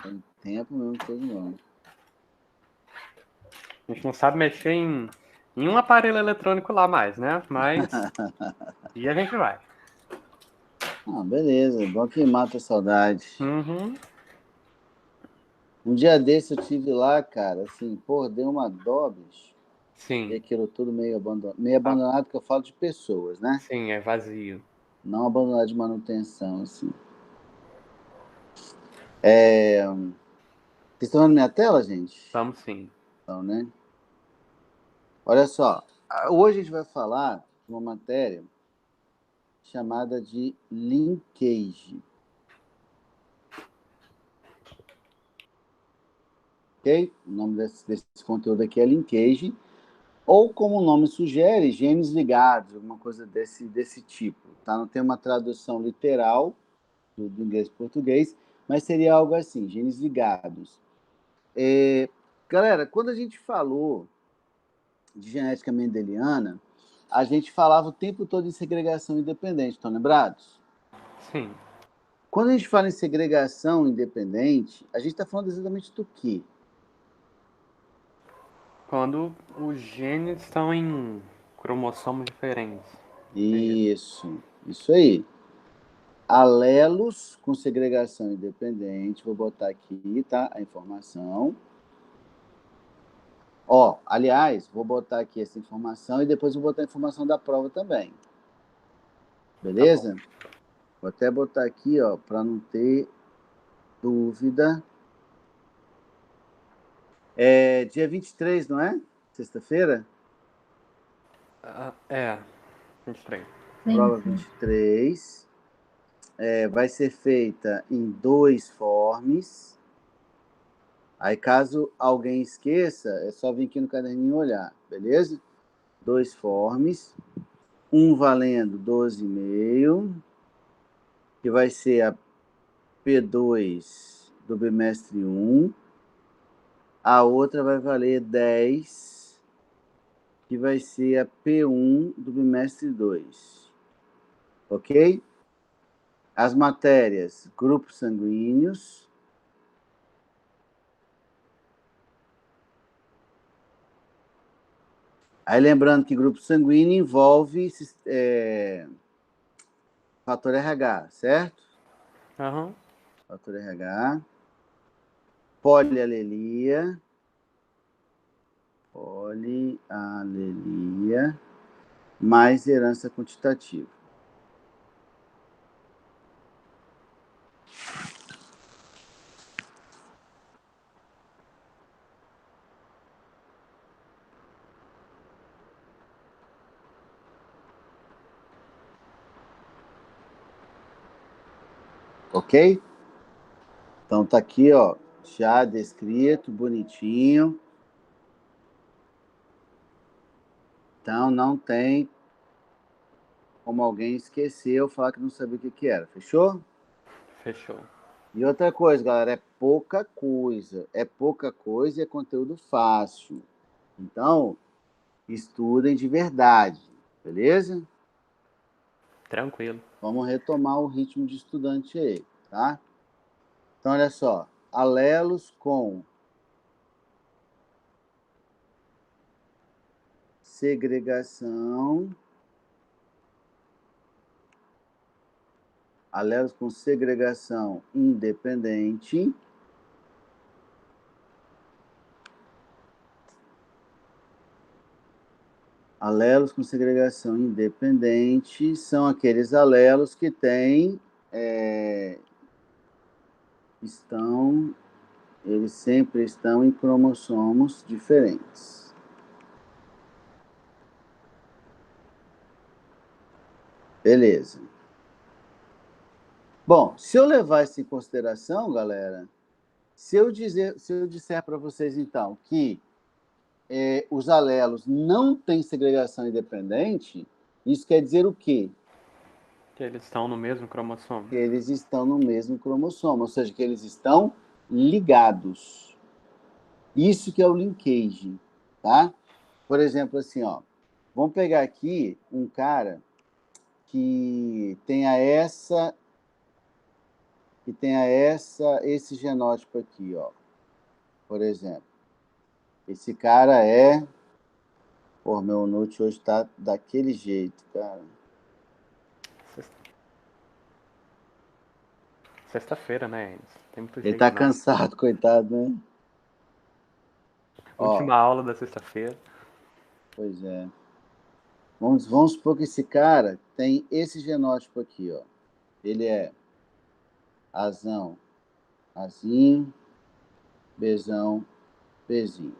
Tem tempo mesmo que todo mundo. A gente não sabe mexer em nenhum aparelho eletrônico lá mais, né? Mas. E a gente vai. Ah, beleza. Bom que mata a saudade. Uhum. Um dia desse eu tive lá, cara, assim, porra, deu uma dó, bicho. E Sim. aquilo tudo meio Ah, abandonado, que eu falo de pessoas, né? sim, é vazio. Não abandonado de manutenção, assim. Vocês estão vendo minha tela, gente? Vamos sim. Então, né? Olha só, hoje a gente vai falar de uma matéria chamada de linkage, ok? O nome desse conteúdo aqui é linkage, ou como o nome sugere, genes ligados, alguma coisa desse tipo, tá? Não tem uma tradução literal do inglês para português, mas seria algo assim, genes ligados. Galera, quando a gente falou de genética mendeliana, a gente falava o tempo todo em segregação independente, estão lembrados? Sim. Quando a gente fala em segregação independente, a gente está falando exatamente do quê? Quando os genes estão em cromossomos diferentes. É isso. Isso aí. Alelos com segregação independente, vou botar aqui, tá? A informação. Ó, aliás, vou botar aqui essa informação e depois vou botar a informação da prova também. Tá bom. Beleza? Vou até botar aqui, ó, para não ter dúvida. É dia 23, não é? Sexta-feira? É, 23. Prova 23. Vai ser feita em 2 forms. Aí, caso alguém esqueça, é só vir aqui no caderninho olhar, beleza? 2 forms. Um valendo 12,5, que vai ser a P2 do bimestre 1. A outra vai valer 10, que vai ser a P1 do bimestre 2. Ok? As matérias, grupos sanguíneos. Aí lembrando que grupo sanguíneo envolve fator RH, certo? Aham. Fator RH. Polialelia. Polialelia. Mais herança quantitativa. Ok? Então tá aqui, ó, já descrito, bonitinho. Então não tem como alguém esquecer ou falar que não sabia o que era. Fechou? Fechou. E outra coisa, galera, é pouca coisa. É pouca coisa e é conteúdo fácil. Então, estudem de verdade, beleza? Tranquilo. Vamos retomar o ritmo de estudante aí, tá? Então, olha só. Alelos com segregação. Alelos com segregação independente. Alelos com segregação independente são aqueles alelos que têm, eles sempre estão em cromossomos diferentes. Beleza. Bom, se eu levar isso em consideração, galera, se eu disser para vocês então que os alelos não têm segregação independente, isso quer dizer o quê? Que eles estão no mesmo cromossomo. Que eles estão no mesmo cromossomo, ou seja, que eles estão ligados. Isso que é o linkage, tá? Por exemplo, assim, ó, vamos pegar aqui um cara que tenha essa que tenha esse genótipo aqui, ó. Por exemplo, esse cara é... Pô, meu Note hoje tá daquele jeito, cara. Sexta-feira, né, Enes? Tem muito Ele jeito, tá não. cansado, coitado, né? Ó, Última aula da sexta-feira. pois é. Vamos supor que esse cara tem esse genótipo aqui, ó. Ele é Azão, Azinho, Bzão, Bzinho.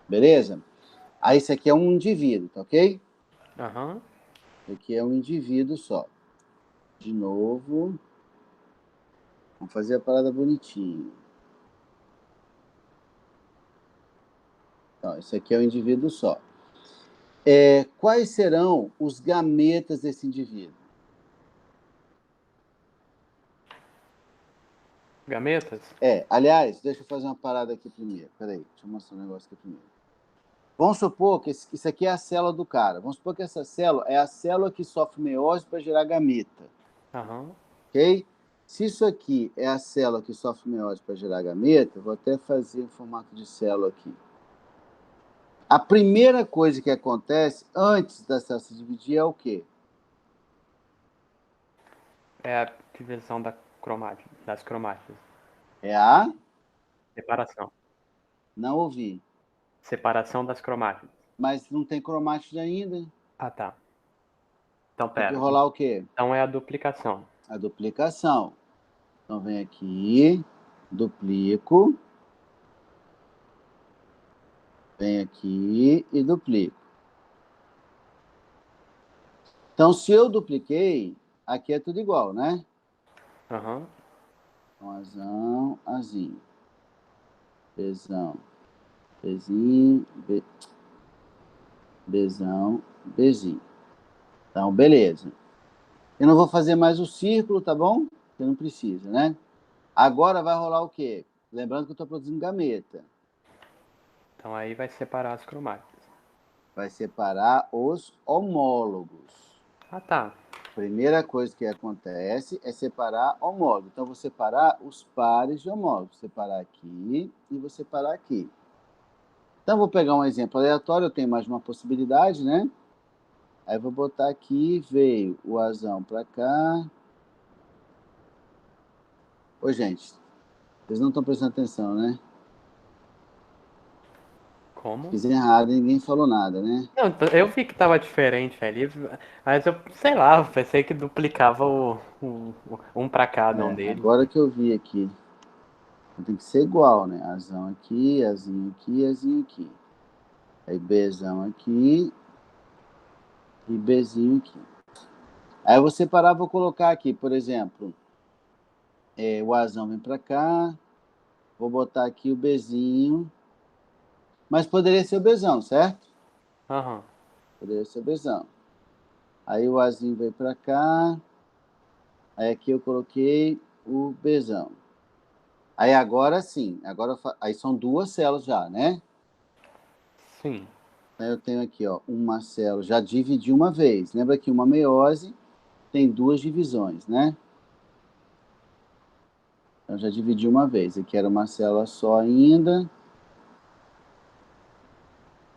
Beleza? Aí esse aqui é um indivíduo, tá ok? Aham. Esse aqui é um indivíduo só. De novo. Vamos fazer a parada bonitinha. Então, esse aqui é um indivíduo só. Quais serão os gametas desse indivíduo? Gametas? Aliás, deixa eu fazer uma parada aqui primeiro. Peraí, deixa eu mostrar um negócio aqui primeiro. Vamos supor que isso aqui é a célula do cara. Vamos supor que essa célula é a célula que sofre meiose para gerar gameta. Aham. Ok? Se isso aqui é a célula que sofre meiose para gerar gameta, vou até fazer em formato de célula aqui. A primeira coisa que acontece antes da célula se dividir é o quê? É a divisão das cromátides. É a... Separação. Não ouvi. Separação das cromátides. Mas não tem cromátide ainda. Ah, tá. Então, Tem que pera. rolar o quê? Então é a duplicação. A duplicação. Então, vem aqui, duplico, vem aqui e duplico. Então, se eu dupliquei, aqui é tudo igual, né? Aham. Então, Azão, Azinho. Bzão, Bzinho, Bzão, Bzinho. Então, beleza. Eu não vou fazer mais o círculo, tá bom? Porque não precisa, né? Agora vai rolar o quê? Lembrando que eu estou produzindo gameta. Então aí vai separar as cromátides. Vai separar os homólogos. Ah, tá. Primeira coisa que acontece é separar homólogos. Então, vou separar os pares de homólogos. Vou separar aqui e vou separar aqui. Então, vou pegar um exemplo aleatório. Eu tenho mais uma possibilidade, né? Aí, vou botar aqui, veio o Azão para cá. Ô, gente, vocês não estão prestando atenção, né? Como? Fiz errado e ninguém falou nada, né? Não, eu vi que tava diferente ali, mas eu, sei lá, eu pensei que duplicava um pra cada um deles. Agora que eu vi aqui. Tem que ser igual, né? Azão aqui, Azinho aqui, Azinho aqui. Aí Bzão aqui e Bzinho aqui. Aí eu vou separar, vou colocar aqui, por exemplo, o Azão vem para cá, vou botar aqui o Bzinho, mas poderia ser o Bzão, certo? Aham. Poderia ser o Bzão. Aí o Azinho veio para cá, aí aqui eu coloquei o Bzão. Aí agora sim, aí são duas células já, né? Sim. Aí eu tenho aqui, ó, uma célula, já dividi uma vez. Lembra que uma meiose tem duas divisões, né? Então já dividi uma vez. Aqui era uma célula só ainda.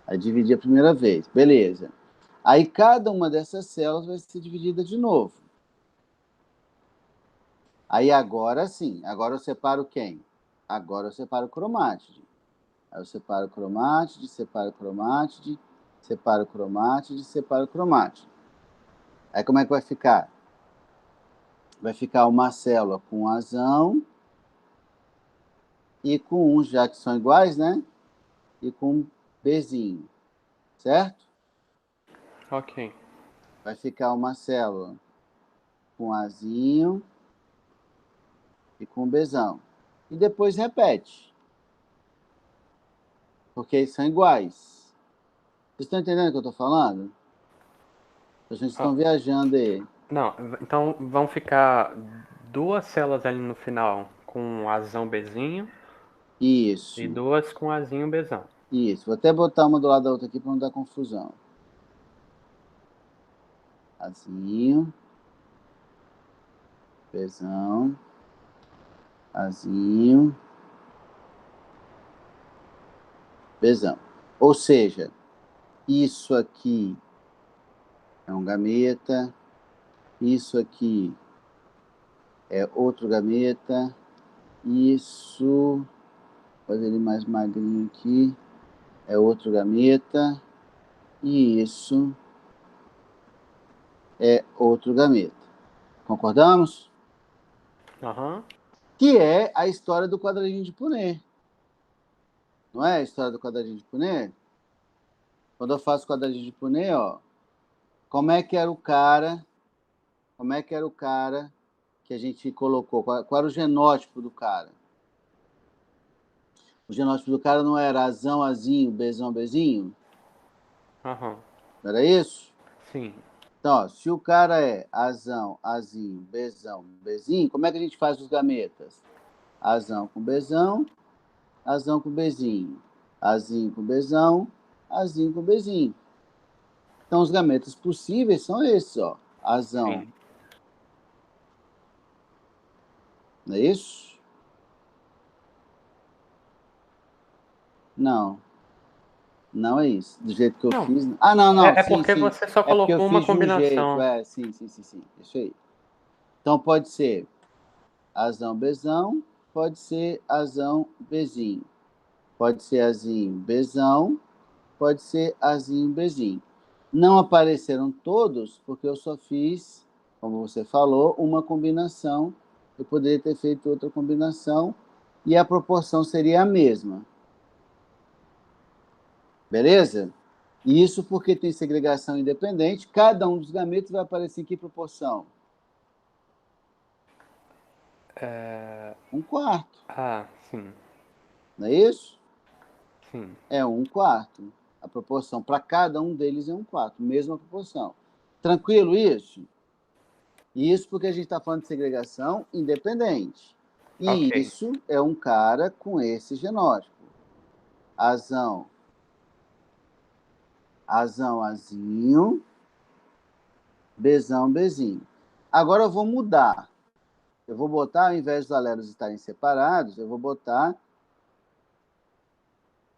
Aí dividi a primeira vez. Beleza. Aí cada uma dessas células vai ser dividida de novo. Aí agora sim. Agora eu separo quem? Agora eu separo o cromátide. Aí eu separo o cromátide, separo o cromátide, separo o cromátide, separo o cromátide. Aí como é que vai ficar? Vai ficar uma célula com azão e com um, já que são iguais, né? E com Bzinho, certo? Ok. Vai ficar uma célula com Azinho e com Bzão. E depois repete, porque eles são iguais. Vocês estão entendendo o que eu estou falando? A gente Ah, estão viajando aí. não, então vão ficar duas células ali no final com azão Bzinho e Isso, duas com azinho Bzão. isso. Vou até botar uma do lado da outra aqui para não dar confusão. Azinho, Bzão. Azinho, Bzão. Ou seja, isso aqui é um gameta, isso aqui é outro gameta, isso, vou fazer ele mais magrinho aqui, é outro gameta, e isso é outro gameta. Concordamos? Aham. Que é a história do quadradinho de Punnett. Não é a história do quadradinho de Punnett? Quando eu faço quadradinho de Punnett, ó, como é que era o cara que a gente colocou? Qual era o genótipo do cara? O genótipo do cara não era azão, azinho, bezão, bezinho? Aham. Não era isso? Sim. Então, ó, se o cara é azão, azinho, bezão, bezinho, como é que a gente faz os gametas? Azão com bezão, azão com bezinho. Azinho com bezão, azinho com bezinho. Então, os gametas possíveis são esses, ó. Azão. Sim. Não é isso? Não. Não é isso. Do jeito que eu Não, fiz. Ah, não, não. é Sim, porque sim. você só É porque eu colocou uma fiz de um jeito. combinação. É, sim, sim, sim, sim. Isso aí. Então, pode ser azão, bezão. Pode ser azão, bezinho. Pode ser azinho, bezão. Pode ser azinho, bezinho. Não apareceram todos, porque eu só fiz, como você falou, uma combinação. Eu poderia ter feito outra combinação e a proporção seria a mesma. Beleza? Isso porque tem segregação independente. Cada um dos gametos vai aparecer em que proporção? Um quarto. Ah, sim. Não é isso? Sim. É um quarto. A proporção para cada um deles é um quarto. Mesma proporção. Tranquilo isso? Isso porque a gente está falando de segregação independente. E Ok. isso é um cara com esse genótipo. Azão, azão, azinho, bezão, bezinho. Agora eu vou mudar. Eu vou botar, ao invés dos alelos estarem separados, eu vou botar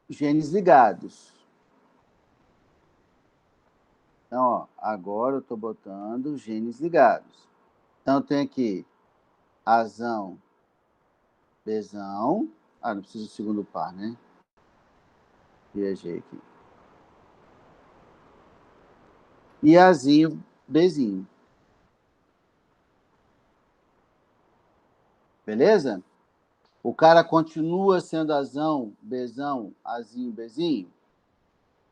genes ligados. Então, ó, agora eu estou botando genes ligados. Então, eu tenho aqui azão, bezão. Ah, não preciso do segundo par, né? Viajei aqui. E azinho, bezinho. Beleza? O cara continua sendo azão, bezão, azinho, bezinho?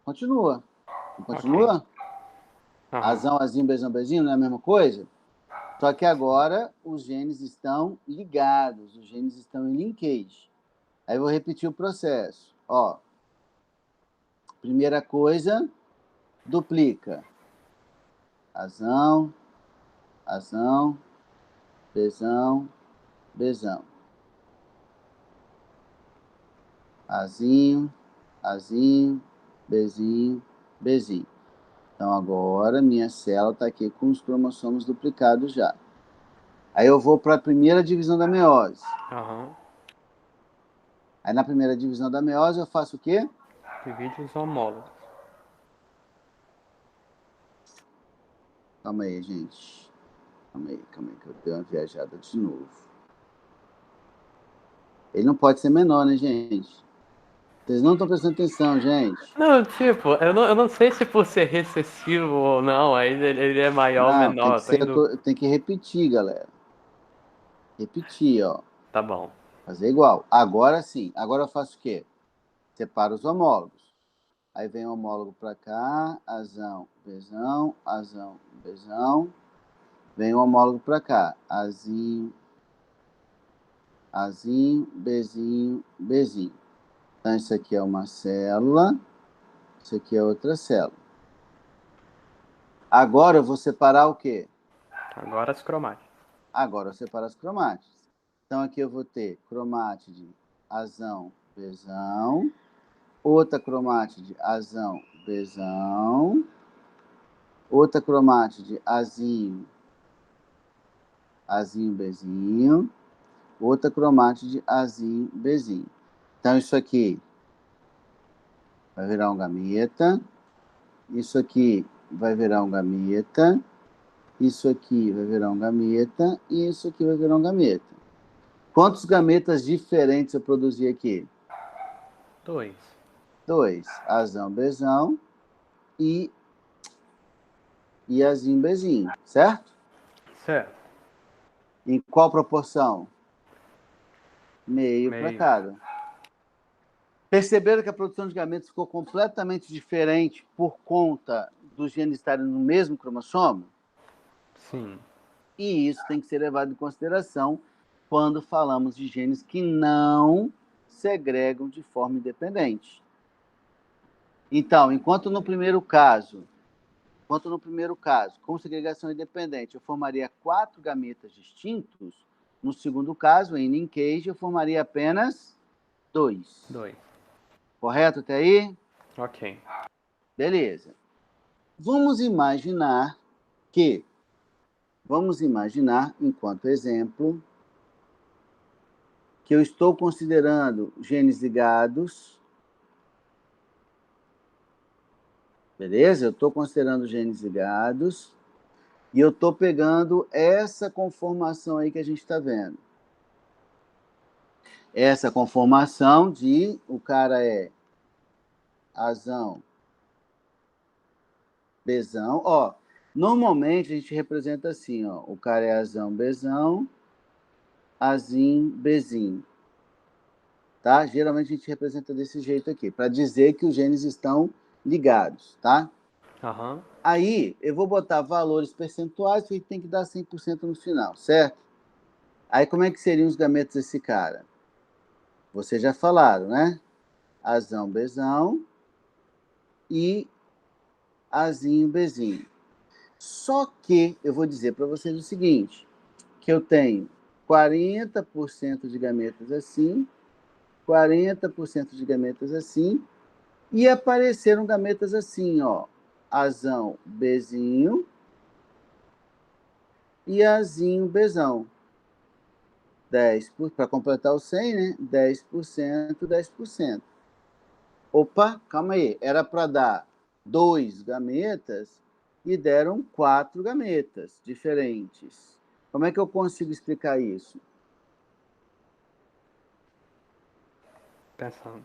Continua. Não Ok. continua? Aham. Azão, azinho, bezão, bezinho não é a mesma coisa? Só que agora os genes estão ligados, os genes estão em linkage. Aí eu vou repetir o processo. Ó, primeira coisa, duplica. Azão, azão, bezão, bezão. Azinho, azinho, bezinho, bezinho. Então agora minha célula está aqui com os cromossomos duplicados já. Aí eu vou para a primeira divisão da meiose. Aham. Aí na primeira divisão da meiose eu faço o quê? Divide os homólogos. Calma aí, gente. Calma aí, que eu dei uma viajada de novo. Ele não pode ser menor, né, gente? Vocês não estão prestando atenção, gente. Não, tipo, eu não sei se por ser recessivo ou não, aí ele é maior ou Não, tem menor, que tá ser, indo. tem que repetir, galera. Repetir, ó. Tá bom. Fazer igual. Agora sim. Agora eu faço o quê? Separo os homólogos. Aí vem o homólogo para cá, azão, bezão, azão, bezão. Vem o homólogo para cá, azinho, azinho, bezinho, bezinho. Então, isso aqui é uma célula, isso aqui é outra célula. Agora eu vou separar o quê? Agora as cromáticas. Agora eu separo as cromátides. Então, aqui eu vou ter cromátide azão, bezão. Outra cromátide azão, bezão. Outra cromátide azinho, azinho, bezinho. outra cromátide Azinho, Bzinho. Então, isso aqui vai virar um gameta. Isso aqui vai virar um gameta. Isso aqui vai virar um gameta. E isso aqui vai virar um gameta. Quantos gametas diferentes eu produzi aqui? 2. 2. Azão, Bzão e Azinho, Bzinho. Certo? Certo. Em qual proporção? Meio para cada. Perceberam que a produção de gametas ficou completamente diferente por conta dos genes estarem no mesmo cromossomo? Sim. E isso tem que ser levado em consideração quando falamos de genes que não segregam de forma independente. Então, enquanto no primeiro caso, com segregação independente, eu formaria 4 gametas distintos, no segundo caso, em linkage, eu formaria apenas 2. 2. Correto até aí? Ok. Beleza. Vamos imaginar, enquanto exemplo, que eu estou considerando genes ligados. Beleza? Eu estou considerando genes ligados e eu estou pegando essa conformação aí que a gente está vendo. Essa conformação de o cara é Azão, Bzão. Ó, normalmente a gente representa assim, ó. O cara é Azão, Bzão, Azinho, Bzinho. Tá? Geralmente a gente representa desse jeito aqui, para dizer que os genes estão ligados, tá? Aham. Aí, eu vou botar valores percentuais, que tem que dar 100% no final, certo? Aí, como é que seriam os gametas desse cara? Vocês já falaram, né? Azão, Bzão e Azinho, Bzinho. Só que eu vou dizer para vocês o seguinte, que eu tenho 40% de gametas assim, 40% de gametas assim, e apareceram gametas assim, ó. Azão, Bzinho e Azinho, Bzão. 10%, para completar o 100, né? 10%, 10%. Opa, calma aí. Era para dar 2 gametas e deram 4 gametas diferentes. Como é que eu consigo explicar isso? Pensando.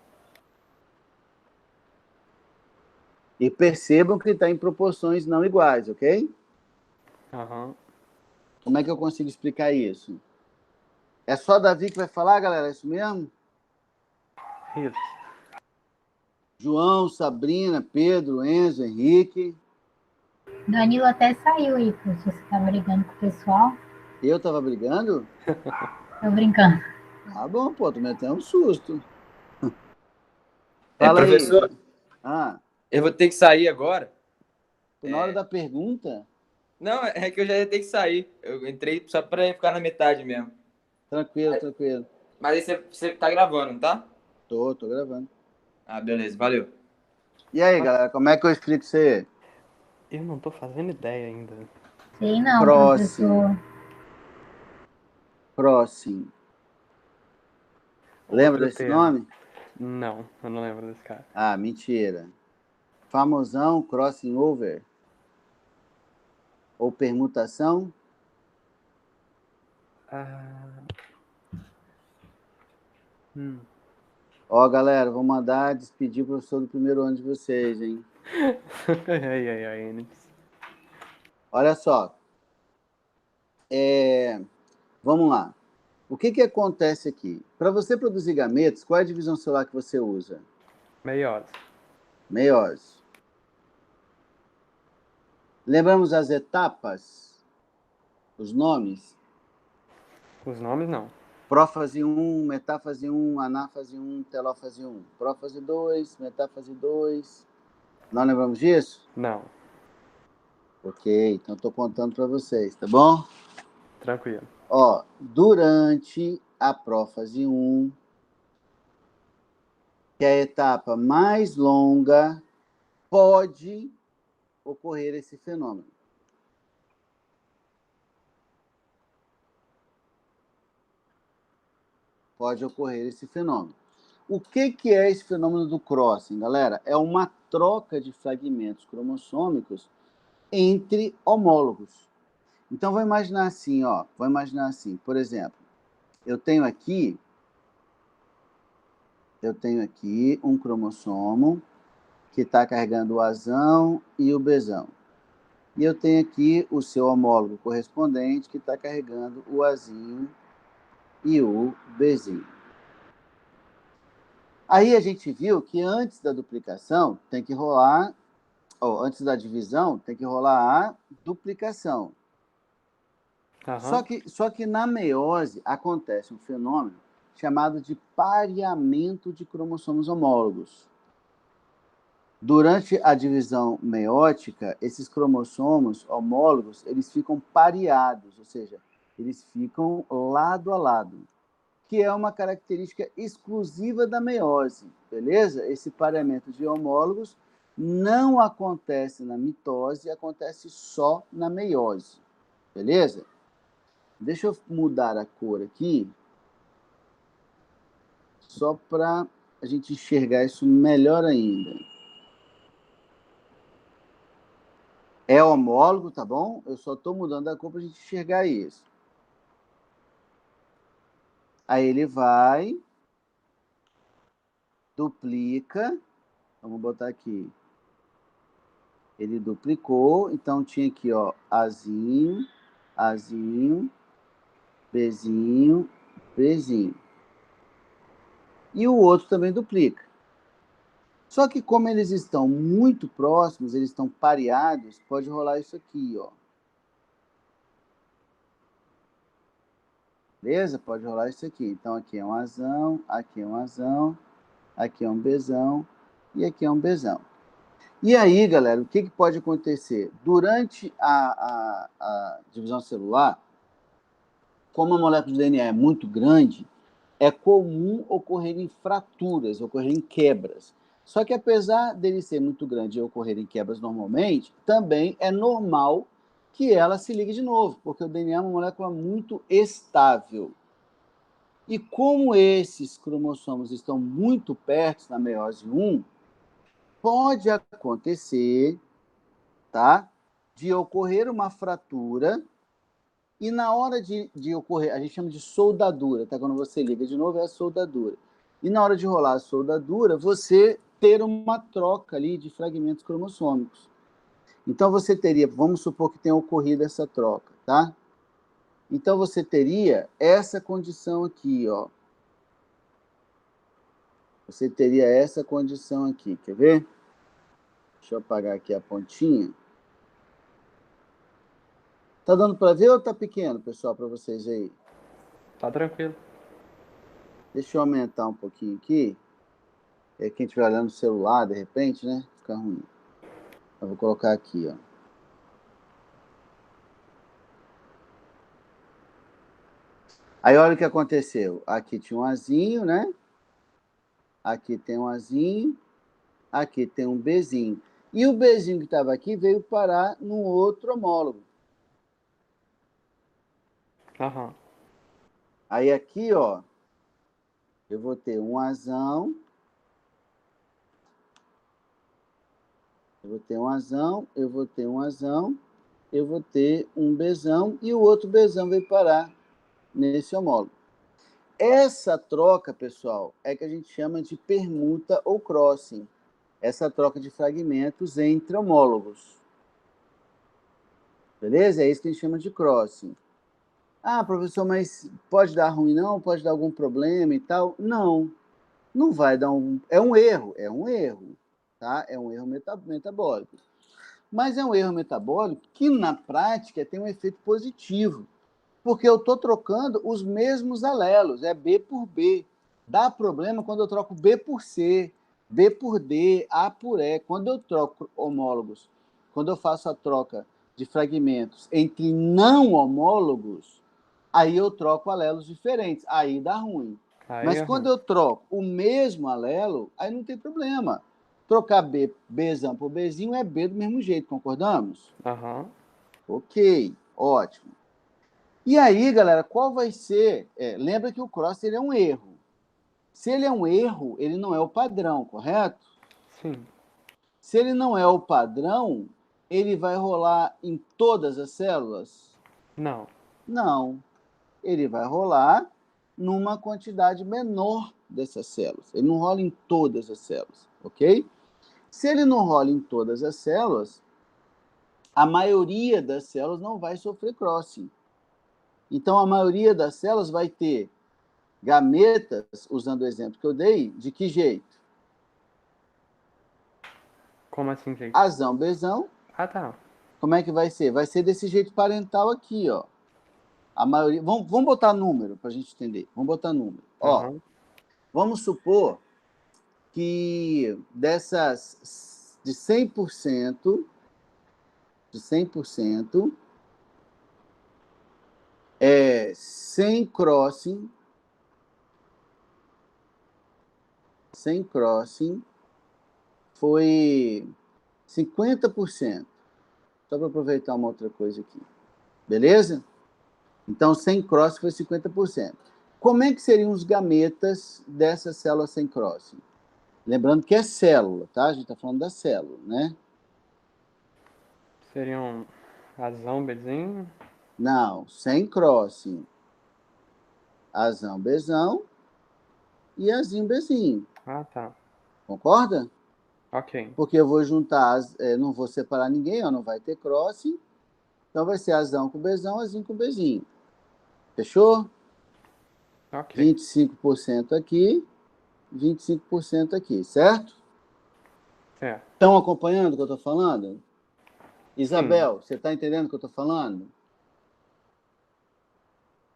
E percebam que está em proporções não iguais, ok? Aham. Como é que eu consigo explicar isso? É só Davi que vai falar, galera? É isso mesmo? Isso. João, Sabrina, Pedro, Enzo, Henrique. Danilo até saiu aí, professor. Você tá brigando com o pessoal? Eu estava brigando? Tô brincando. Ah, bom, pô, tomei até um susto. Fala professor, aí. Ah, eu vou ter que sair agora. na hora da pergunta, Não, é que eu já ia ter que sair. Eu entrei só para ficar na metade mesmo. tranquilo, tranquilo. Mas aí você tá gravando, não tá? Tô gravando. Ah, beleza, valeu. E aí, galera, como é que eu explico isso aí? Eu não tô fazendo ideia ainda. Sei não, Próximo. professor. Próximo. Lembra Outro desse termo. nome? Não, eu não lembro desse cara. Ah, mentira. Famosão, crossing over. Ou permutação. Ó, galera, vou mandar despedir o professor do primeiro ano de vocês, hein? Ai, Enes. Olha só. Vamos lá. O que acontece aqui? Para você produzir gametos, qual é a divisão celular que você usa? Meiose. Meiose. Lembramos as etapas? Os nomes? Os nomes não. Prófase 1, metáfase 1, anáfase 1, telófase 1. Prófase 2, metáfase 2. Não lembramos disso? Não. Ok, então estou contando para vocês, tá bom? Tranquilo. Ó, durante a prófase 1, que é a etapa mais longa, pode ocorrer esse fenômeno. Pode ocorrer esse fenômeno. O que é esse fenômeno do crossing, galera? É uma troca de fragmentos cromossômicos entre homólogos. Então, vou imaginar assim, ó. Vou imaginar assim, por exemplo, eu tenho aqui um cromossomo que está carregando o Azão e o Bzão. E eu tenho aqui o seu homólogo correspondente que está carregando o Azinho e o Bzinho. Aí a gente viu que antes da duplicação tem que rolar, ou antes da divisão tem que rolar a duplicação. Uhum. Só que na meiose acontece um fenômeno chamado de pareamento de cromossomos homólogos. Durante a divisão meiótica, esses cromossomos homólogos, eles ficam pareados, ou seja, eles ficam lado a lado, que é uma característica exclusiva da meiose, beleza? Esse pareamento de homólogos não acontece na mitose, acontece só na meiose, beleza? Deixa eu mudar a cor aqui, só para a gente enxergar isso melhor ainda. É homólogo, tá bom? Eu só estou mudando a cor para a gente enxergar isso. Aí ele vai, duplica, vamos botar aqui. Ele duplicou, então tinha aqui, ó, Azinho, Azinho, Bzinho, Bzinho. E o outro também duplica. Só que como eles estão muito próximos, eles estão pareados, pode rolar isso aqui, ó. Beleza? Pode rolar isso aqui. Então aqui é um Azão, aqui é um Azão, aqui é um Bzão e aqui é um Bzão. E aí, galera, o que pode acontecer? Durante a divisão celular, como a molécula de DNA é muito grande, é comum ocorrerem fraturas, ocorrerem quebras. Só que apesar dele ser muito grande e ocorrerem quebras normalmente, também é normal que ela se ligue de novo, porque o DNA é uma molécula muito estável. E como esses cromossomos estão muito perto na meiose 1, pode acontecer, tá, de ocorrer uma fratura e na hora de ocorrer, a gente chama de soldadura, tá? Quando você liga de novo é a soldadura. E na hora de rolar a soldadura, você ter uma troca ali de fragmentos cromossômicos. Então você teria, vamos supor que tenha ocorrido essa troca, tá? Então você teria essa condição aqui, ó. Você teria essa condição aqui, quer ver? Deixa eu apagar aqui a pontinha. Tá dando para ver ou tá pequeno, pessoal, para vocês aí? Tá tranquilo. Deixa eu aumentar um pouquinho aqui. Quem estiver olhando no celular, de repente, né? Fica ruim. Eu vou colocar aqui, ó. Aí olha o que aconteceu. Aqui tinha um Azinho, né? Aqui tem um Azinho. Aqui tem um Bzinho. E o Bzinho que estava aqui veio parar num outro homólogo. Uhum. Aí aqui, ó, eu vou ter um Azão. Eu vou ter um Azão, eu vou ter um Azão, eu vou ter um Bzão e o outro Bzão veio parar nesse homólogo. Essa troca, pessoal, é que a gente chama de permuta ou crossing. Essa troca de fragmentos entre homólogos. Beleza? É isso que a gente chama de crossing. Ah, professor, mas pode dar ruim não? Pode dar algum problema e tal? Não, não vai dar um... É um erro, tá? É um erro metabólico. Mas é um erro metabólico que, na prática, tem um efeito positivo. Porque eu estou trocando os mesmos alelos, é B por B. Dá problema quando eu troco B por C, B por D, A por E. Quando eu troco homólogos, quando eu faço a troca de fragmentos entre não homólogos, aí eu troco alelos diferentes, aí dá ruim. Mas quando eu troco o mesmo alelo, aí não tem problema. Trocar Bzão por Bzinho é B do mesmo jeito, concordamos? Uhum. Ok, ótimo. E aí, galera, qual vai ser... lembra que o cross ele é um erro. Se ele é um erro, ele não é o padrão, correto? Sim. Se ele não é o padrão, ele vai rolar em todas as células? Não. Não. Ele vai rolar numa quantidade menor dessas células. Ele não rola em todas as células, ok? Se ele não rola em todas as células, a maioria das células não vai sofrer crossing. Então, a maioria das células vai ter gametas, usando o exemplo que eu dei, de que jeito? Como assim, gente? Azão, bezão. Ah, tá. Como é que vai ser? Vai ser desse jeito parental aqui, ó. A maioria... Vamos botar número para a gente entender. Vamos botar número. Ó, vamos supor que dessas... De 100%... De 100%... 100 crossing... 100 crossing... Foi 50%. Só para aproveitar uma outra coisa aqui. Beleza? Então, 100 crossing foi 50%. Como é que seriam os gametas dessas células sem crossing? Lembrando que é célula, tá? A gente está falando da célula, né? Seriam azão, bezinho? Não, sem crossing. Azão, bezão e azinho, bezinho. Ah, tá. Concorda? Ok. Porque eu vou juntar, não vou separar ninguém, ó, não vai ter crossing. Então vai ser azão com bezão, azinho com bezinho. Fechou? Ok. 25% aqui, 25% aqui, certo? Certo. Estão acompanhando o que eu estou falando? Isabel, você está entendendo o que eu estou falando?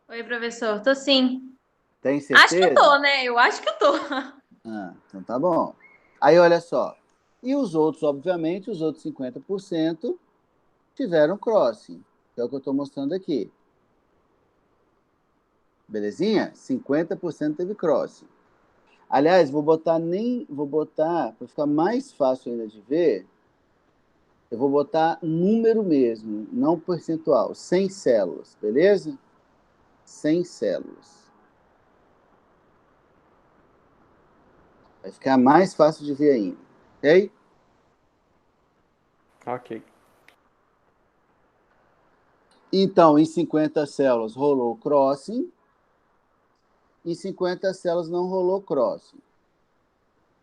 Oi, professor. Tô sim. Tem certeza? Acho que eu tô, né? Eu acho que eu tô. Então tá bom. Aí, olha só. E os outros, obviamente, os outros 50% tiveram crossing, que é o que eu estou mostrando aqui. Belezinha? 50% teve crossing. Aliás, vou botar, para ficar mais fácil ainda de ver, eu vou botar número mesmo, não percentual, 100 células, beleza? 100 células. Vai ficar mais fácil de ver ainda, ok? Ok. Então, em 50 células rolou crossing, em 50 células não rolou crossing.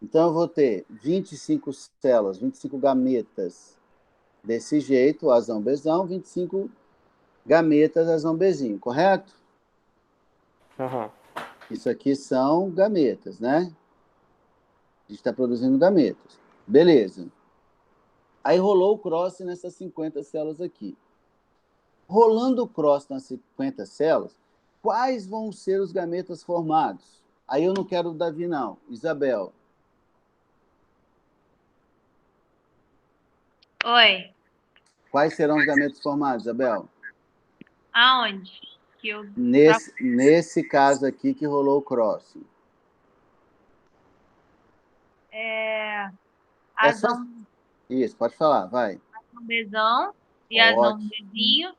Então, eu vou ter 25 células, 25 gametas desse jeito, azão, bezão, 25 gametas, azão, bezinho, correto? Aham. Isso aqui são gametas, né? A gente está produzindo gametas. Beleza. Aí rolou o cross nessas 50 células aqui. Rolando o cross nas 50 células, quais vão ser os gametas formados? Aí eu não quero o Davi, não. Isabel. Oi. Quais serão os gametas formados, Isabel? Aonde? Nesse caso aqui que rolou o cross. Azão, Isso, pode falar, vai. azão, bezão e azão, Ótimo. bezinho.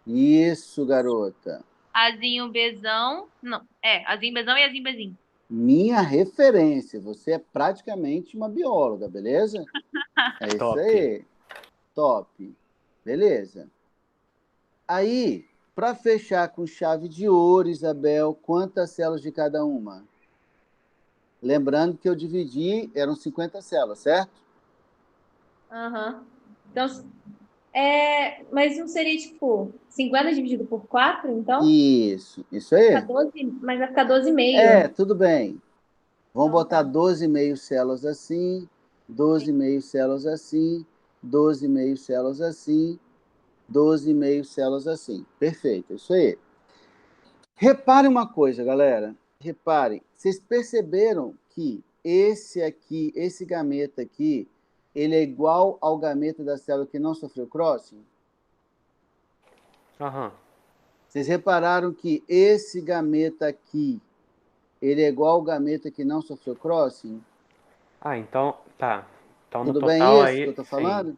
Isso, garota. Azinho, bezão. Não, azinho, bezão e azinho, bezinho. Minha referência. Você é praticamente uma bióloga, beleza? É isso Top. aí. Top. Beleza. Aí, para fechar com chave de ouro, Isabel, quantas células de cada uma? Lembrando que eu dividi, eram 50 células, certo? Aham. Então, mas não seria tipo 50 dividido por 4, então? Isso Fica aí. 12, mas vai ficar 12,5. Tudo bem. Vamos Então, botar tá. 12,5 células assim, 12,5 células assim, 12,5 células assim, 12,5 células assim. Perfeito, isso aí. Reparem uma coisa, galera. Reparem, vocês perceberam que esse aqui, esse gameta aqui, ele é igual ao gameta da célula que não sofreu crossing? Aham. Vocês repararam que esse gameta aqui, ele é igual ao gameta que não sofreu crossing? Ah, então, tá. Então no Tudo bem total isso que eu aí, estou sim. falando?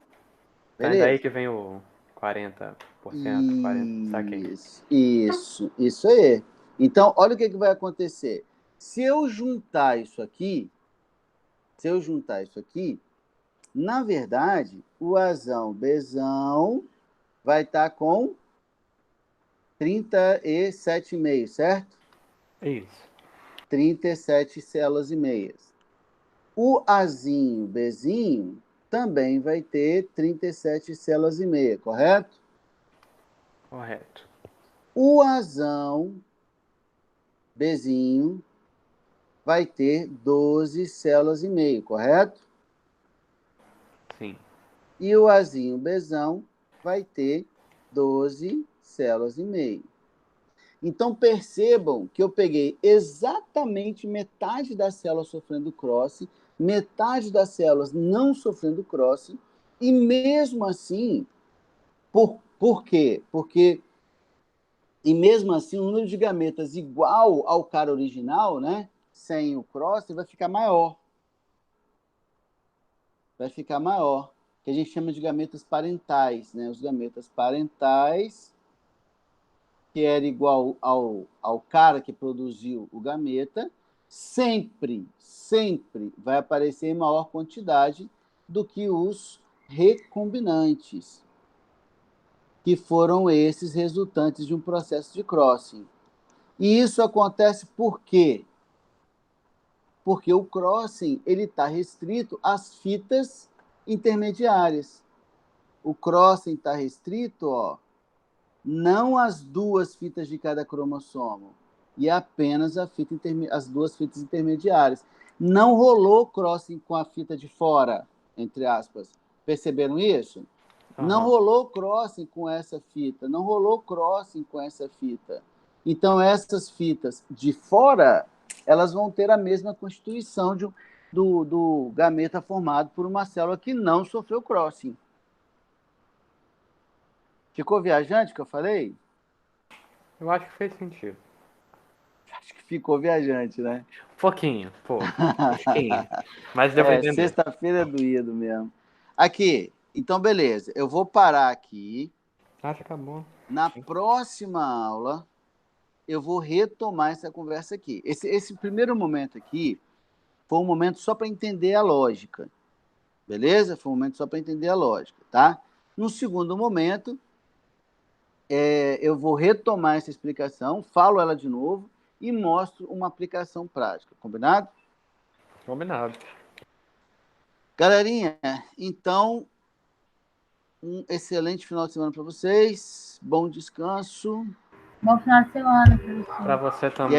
Então é daí Beleza. que vem o 40%, 40%, saquei. Isso aí. Então, olha o que vai acontecer. Se eu juntar isso aqui, na verdade, o Azão Bzão vai estar com 37,5, certo? Isso. 37 células e meias. O Azinho Bzinho também vai ter 37 células e meia, correto? Correto. O Azão Bzinho vai ter 12 células e meio, correto? Sim. E o Azinho Bzão vai ter 12 células e meio. Então, percebam que eu peguei exatamente metade das células sofrendo crossing, metade das células não sofrendo crossing, e mesmo assim, por quê? E mesmo assim, o número de gametas igual ao cara original, né, sem o crossing, vai ficar maior. Que a gente chama de gametas parentais, né? Os gametas parentais, que era igual ao cara que produziu o gameta, sempre vai aparecer em maior quantidade do que os recombinantes, que foram esses resultantes de um processo de crossing. E isso acontece por quê? Porque o crossing está restrito às fitas intermediárias. O crossing está restrito, não às duas fitas de cada cromossomo, e apenas as duas fitas intermediárias. Não rolou crossing com a fita de fora, entre aspas. Perceberam isso? Não rolou crossing com essa fita, não rolou crossing com essa fita. Então, essas fitas de fora, elas vão ter a mesma constituição do gameta formado por uma célula que não sofreu crossing. Ficou viajante o que eu falei? Eu acho que fez sentido. Acho que ficou viajante, né? Pouquinho. Mas deu pra entender. Sexta-feira é doído mesmo. Aqui, então beleza. Eu vou parar aqui. Já acabou. Na próxima aula, eu vou retomar essa conversa aqui. Esse primeiro momento aqui foi um momento só para entender a lógica. Beleza? Foi um momento só para entender a lógica, tá? No segundo momento, eu vou retomar essa explicação, falo ela de novo e mostro uma aplicação prática. Combinado? Combinado. Galerinha, então, um excelente final de semana para vocês. Bom descanso. Bom final de semana para você. Para você também.